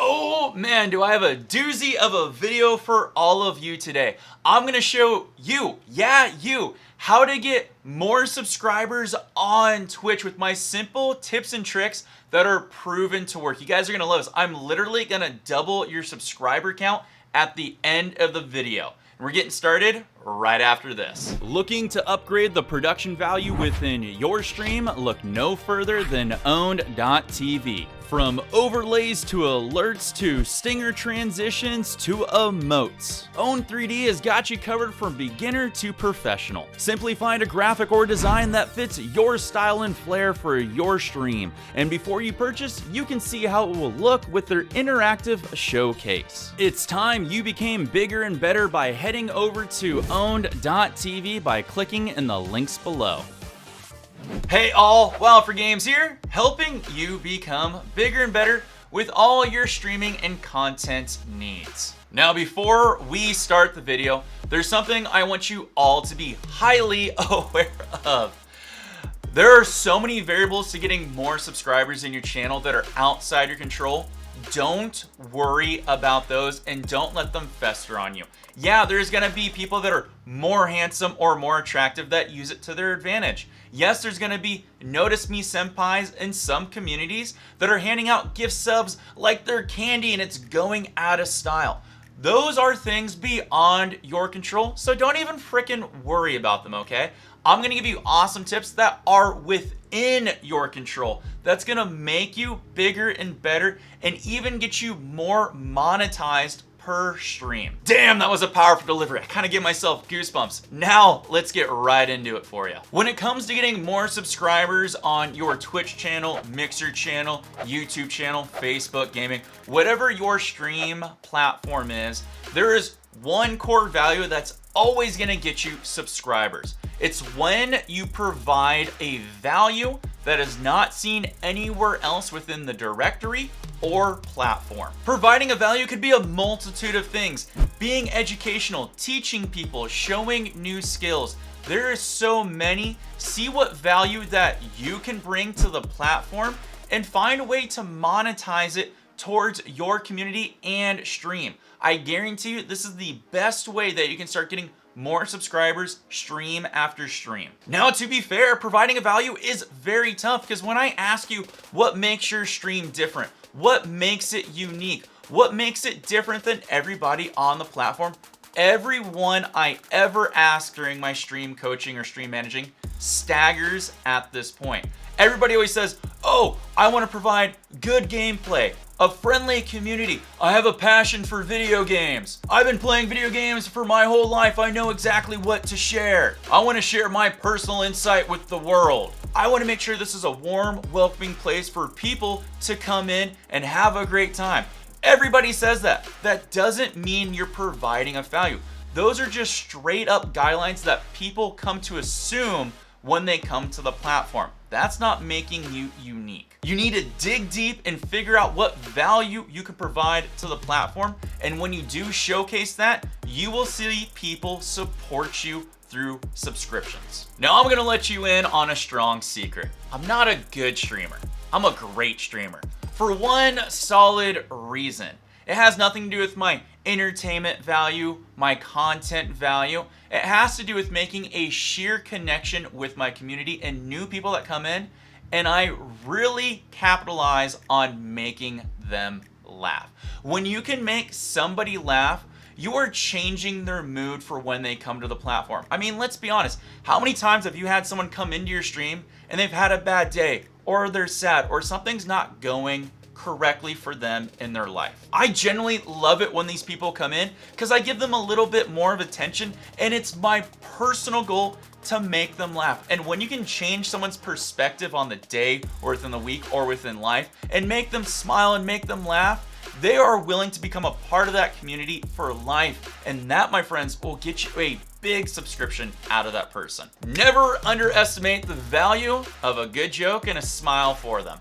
Oh man, do I have a doozy of a video for all of you today. I'm gonna show you, how to get more subscribers on Twitch with my simple tips and tricks that are proven to work. You guys are gonna love this. I'm literally gonna double your subscriber count at the end of the video. And we're getting started right after this. Looking to upgrade the production value within your stream? Look no further than Owned.tv. From overlays to alerts to stinger transitions to emotes, Own3D has got you covered from beginner to professional. Simply find a graphic or design that fits your style and flair for your stream, and before you purchase, you can see how it will look with their interactive showcase. It's time you became bigger and better by heading over to Owned.tv by clicking in the links below. Hey all, Wild4Games here, helping you become bigger and better with all your streaming and content needs. Now before we start the video, there's something I want you all to be highly aware of. There are so many variables to getting more subscribers in your channel that are outside your control. Don't worry about those and don't let them fester on you. Yeah, there's gonna be people that are more handsome or more attractive that use it to their advantage. Yes, there's gonna be notice me senpais in some communities that are handing out gift subs like they're candy and it's going out of style. Those are things beyond your control, so don't even frickin' worry about them, okay? I'm gonna give you awesome tips that are within your control. That's gonna make you bigger and better and even get you more monetized per stream. Damn, that was a powerful delivery. I kind of give myself goosebumps. Now, let's get right into it for you. When it comes to getting more subscribers on your Twitch channel, Mixer channel, YouTube channel, Facebook gaming, whatever your stream platform is, there is one core value that's always gonna get you subscribers. It's when you provide a value that is not seen anywhere else within the directory or platform. Providing a value could be a multitude of things. Being educational, teaching people, showing new skills. There is so many. See what value that you can bring to the platform and find a way to monetize it towards your community and stream. I guarantee you this is the best way that you can start getting more subscribers stream after stream. Now, to be fair, providing a value is very tough because when I ask you what makes your stream different, what makes it unique, what makes it different than everybody on the platform, everyone I ever ask during my stream coaching or stream managing staggers at this point. Everybody always says, oh, I want to provide good gameplay, a friendly community. I have a passion for video games. I've been playing video games for my whole life. I know exactly what to share. I want to share my personal insight with the world. I want to make sure this is a warm, welcoming place for people to come in and have a great time. Everybody says that. That doesn't mean you're providing a value. Those are just straight up guidelines that people come to assume when they come to the platform. That's not making you unique. You need to dig deep and figure out what value you can provide to the platform. And when you do showcase that, you will see people support you through subscriptions. Now I'm gonna let you in on a strong secret. I'm not a good streamer. I'm a great streamer. For one solid reason. It has nothing to do with my entertainment value, my content value. It has to do with making a sheer connection with my community and new people that come in, and I really capitalize on making them laugh. When you can make somebody laugh, you are changing their mood for when they come to the platform. I mean, let's be honest. How many times have you had someone come into your stream and they've had a bad day, or they're sad, or something's not going correctly for them in their life? I generally love it when these people come in because I give them a little bit more of attention, and it's my personal goal to make them laugh. And when you can change someone's perspective on the day or within the week or within life and make them smile and make them laugh, they are willing to become a part of that community for life. And that, my friends, will get you a big subscription out of that person. Never underestimate the value of a good joke and a smile for them.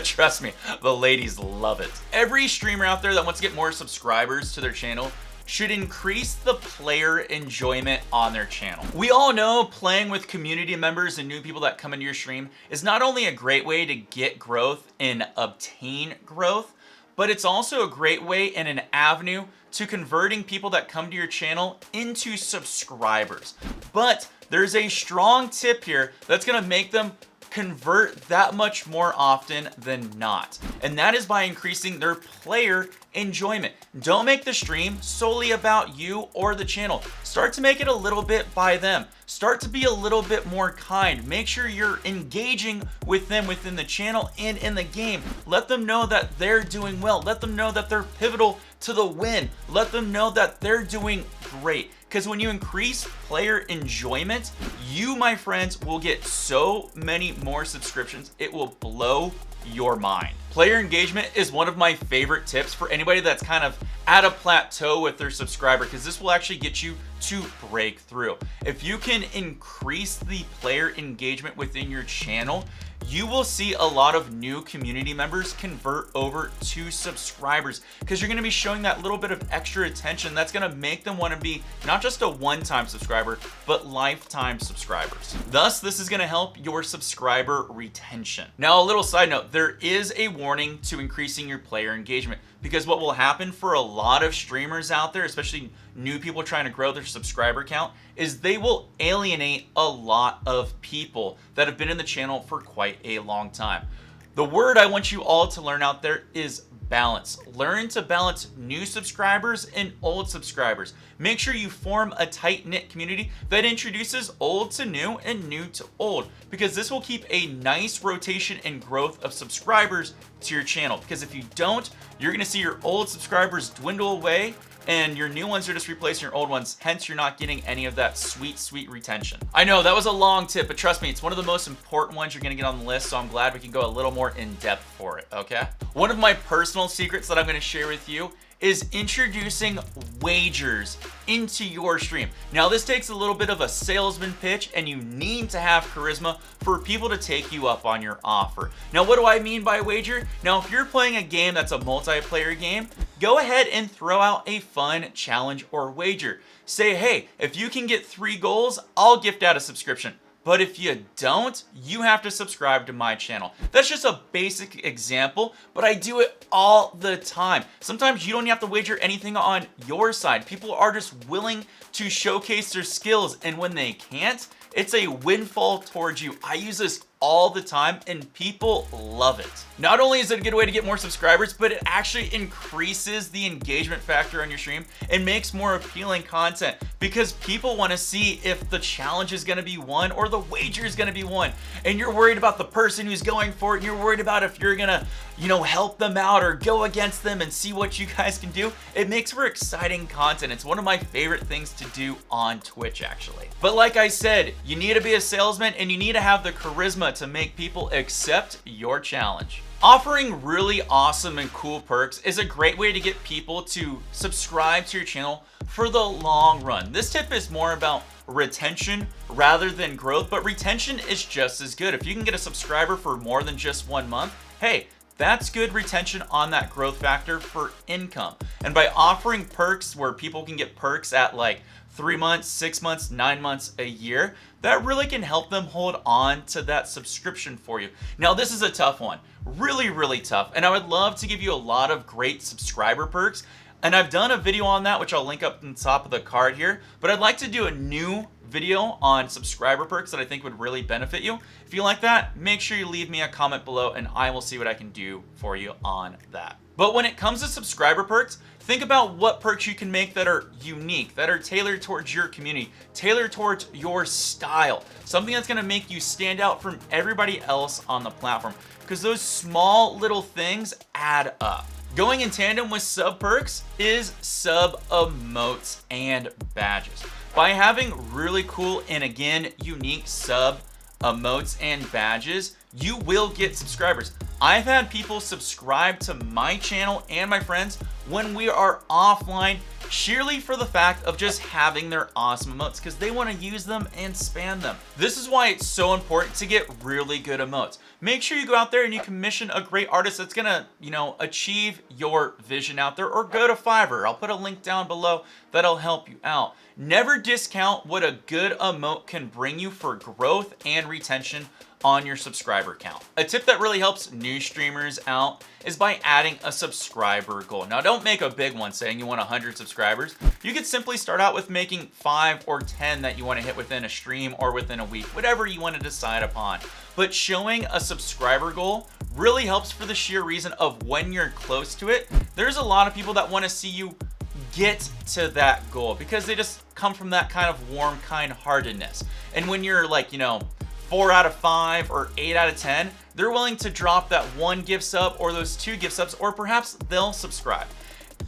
Trust me, the ladies love it. Every streamer out there that wants to get more subscribers to their channel should increase the player enjoyment on their channel. We all know playing with community members and new people that come into your stream is not only a great way to get growth and obtain growth, but it's also a great way and an avenue to converting people that come to your channel into subscribers. But there's a strong tip here that's gonna make them convert that much more often than not. And that is by increasing their player enjoyment. Don't make the stream solely about you or the channel. Start to make it a little bit by them. Start to be a little bit more kind. Make sure you're engaging with them within the channel and in the game. Let them know that they're doing well. Let them know that they're pivotal to the win. Let them know that they're doing great. Because when you increase player enjoyment, you, my friends, will get so many more subscriptions, it will blow your mind. Player engagement is one of my favorite tips for anybody that's kind of at a plateau with their subscriber, because this will actually get you to break through. If you can increase the player engagement within your channel, you will see a lot of new community members convert over to subscribers, because you're going to be showing that little bit of extra attention that's going to make them want to be not just a one-time subscriber, but lifetime subscribers. Thus, this is going to help your subscriber retention. Now, a little side note, there is a warning to increasing your player engagement, because what will happen for a lot of streamers out there, especially new people trying to grow their subscriber count, is they will alienate a lot of people that have been in the channel for quite a long time. The word I want you all to learn out there is balance. Learn to balance new subscribers and old subscribers. Make sure you form a tight-knit community that introduces old to new and new to old, because this will keep a nice rotation and growth of subscribers to your channel. Because if you don't, you're going to see your old subscribers dwindle away and your new ones are just replacing your old ones. Hence, you're not getting any of that sweet retention. I know that was a long tip, but trust me, it's one of the most important ones you're gonna get on the list, so I'm glad we can go a little more in depth for it, okay? One of my personal secrets that I'm gonna share with you is introducing wagers into your stream. Now, this takes a little bit of a salesman pitch, and you need to have charisma for people to take you up on your offer. Now, what do I mean by wager? Now, if you're playing a game that's a multiplayer game, go ahead and throw out a fun challenge or wager. Say, hey, if you can get 3 goals, I'll gift out a subscription. But if you don't, you have to subscribe to my channel. That's just a basic example, but I do it all the time. Sometimes you don't have to wager anything on your side. People are just willing to showcase their skills, and when they can't, it's a windfall towards you. I use this all the time and people love it. Not only is it a good way to get more subscribers, but it actually increases the engagement factor on your stream and makes more appealing content, because people want to see if the challenge is going to be won or the wager is going to be won. And you're worried about the person who's going for it, and you're worried about if you're going to, help them out or go against them and see what you guys can do. It makes for exciting content. It's one of my favorite things to do on Twitch, actually. But like I said, you need to be a salesman and you need to have the charisma to make people accept your challenge. Offering really awesome and cool perks is a great way to get people to subscribe to your channel for the long run. This tip is more about retention rather than growth, but retention is just as good. If you can get a subscriber for more than just 1 month, hey, that's good retention on that growth factor for income. And by offering perks where people can get perks at like 3 months, 6 months, 9 months, a year, that really can help them hold on to that subscription for you. Now, this is a tough one, really tough, and I would love to give you a lot of great subscriber perks, and I've done a video on that, which I'll link up on top of the card here, but I'd like to do a new video on subscriber perks that I think would really benefit you. If you like that, make sure you leave me a comment below and I will see what I can do for you on that. But when it comes to subscriber perks, think about what perks you can make that are unique, that are tailored towards your community, tailored towards your style, something that's gonna make you stand out from everybody else on the platform, because those small little things add up. Going in tandem with sub perks is sub emotes and badges. By having really cool and again unique sub emotes and badges, you will get subscribers. I've had people subscribe to my channel and my friends when we are offline, sheerly for the fact of just having their awesome emotes, because they want to use them and spam them. This is why it's so important to get really good emotes. Make sure you go out there and you commission a great artist that's gonna, achieve your vision out there, or go to Fiverr. I'll put a link down below that'll help you out. Never discount what a good emote can bring you for growth and retention on your subscriber count. A tip that really helps new streamers out is by adding a subscriber goal. Now, don't make a big one saying you want 100 subscribers. You could simply start out with making 5 or 10 that you want to hit within a stream or within a week, whatever you want to decide upon. But showing a subscriber goal really helps for the sheer reason of when you're close to it, there's a lot of people that want to see you get to that goal because they just come from that kind of warm kind-heartedness. And when you're like, 4 out of 5 or 8 out of 10, they're willing to drop that 1 gift sub or those 2 gift subs, or perhaps they'll subscribe.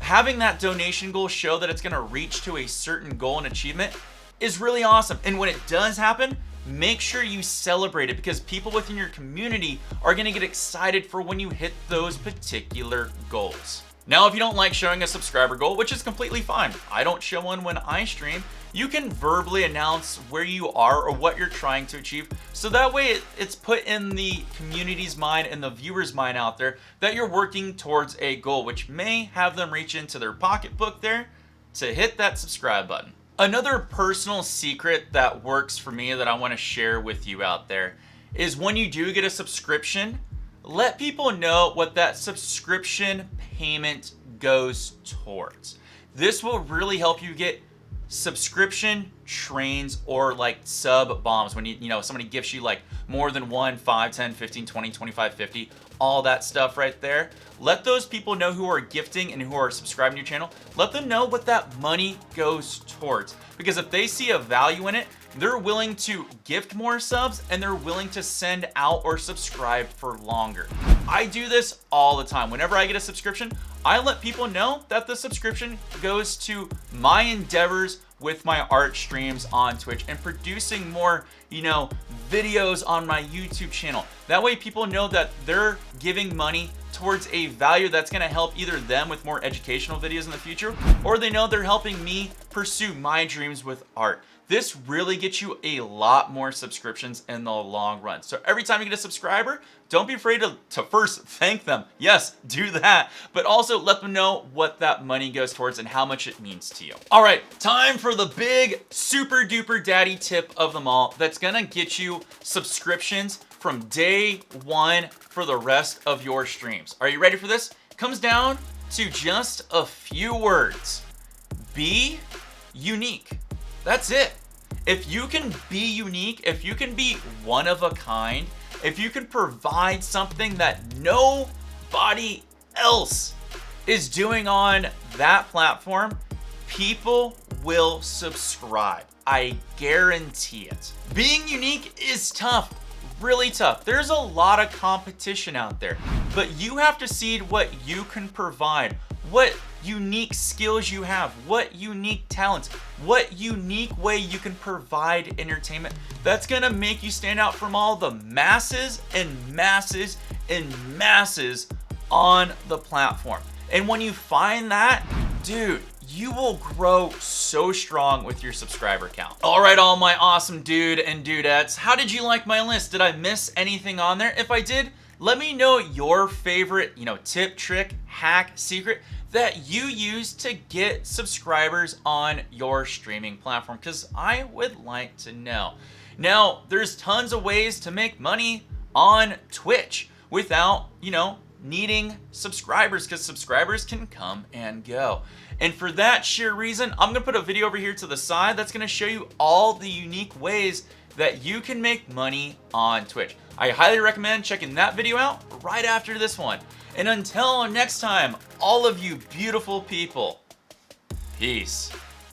Having that donation goal show that it's gonna reach to a certain goal and achievement is really awesome. And when it does happen, make sure you celebrate it because people within your community are gonna get excited for when you hit those particular goals. Now, if you don't like showing a subscriber goal, which is completely fine, I don't show one when I stream, you can verbally announce where you are or what you're trying to achieve. So that way it's put in the community's mind and the viewer's mind out there that you're working towards a goal, which may have them reach into their pocketbook there to hit that subscribe button. Another personal secret that works for me that I want to share with you out there is when you do get a subscription, let people know what that subscription payment goes towards. This will really help you get subscription trains or like sub bombs when somebody gives you like more than 1, 5, 10, 15, 20, 25, 50, all that stuff right there. Let those people know who are gifting and who are subscribing to your channel. Let them know what that money goes towards, because if they see a value in it, they're willing to gift more subs and they're willing to send out or subscribe for longer. I do this all the time. Whenever I get a subscription, I let people know that the subscription goes to my endeavors with my art streams on Twitch and producing more, videos on my YouTube channel. That way people know that they're giving money towards a value that's going to help either them with more educational videos in the future, or they know they're helping me pursue my dreams with art. This really gets you a lot more subscriptions in the long run. So every time you get a subscriber, don't be afraid to first thank them. Yes, do that, but also let them know what that money goes towards and how much it means to you. All right, time for the big super duper daddy tip of them all that's gonna get you subscriptions from day 1 for the rest of your streams. Are you ready for this? Comes down to just a few words. Be unique. That's it. If you can be unique, if you can be one of a kind, if you can provide something that nobody else is doing on that platform, people will subscribe. I guarantee it. Being unique is tough, really tough. There's a lot of competition out there, but you have to see what you can provide, what unique skills you have, what unique talents, what unique way you can provide entertainment that's gonna make you stand out from all the masses and masses and masses on the platform. And when you find that, dude, you will grow so strong with your subscriber count. All right, all my awesome dude and dudettes, how did you like my list? Did I miss anything on there? If I did, let me know your favorite, tip, trick, hack, secret that you use to get subscribers on your streaming platform, because I would like to know. Now, there's tons of ways to make money on Twitch without, needing subscribers, because subscribers can come and go. And for that sheer reason, I'm gonna put a video over here to the side that's gonna show you all the unique ways that you can make money on Twitch. I highly recommend checking that video out right after this one. And until next time, all of you beautiful people, peace.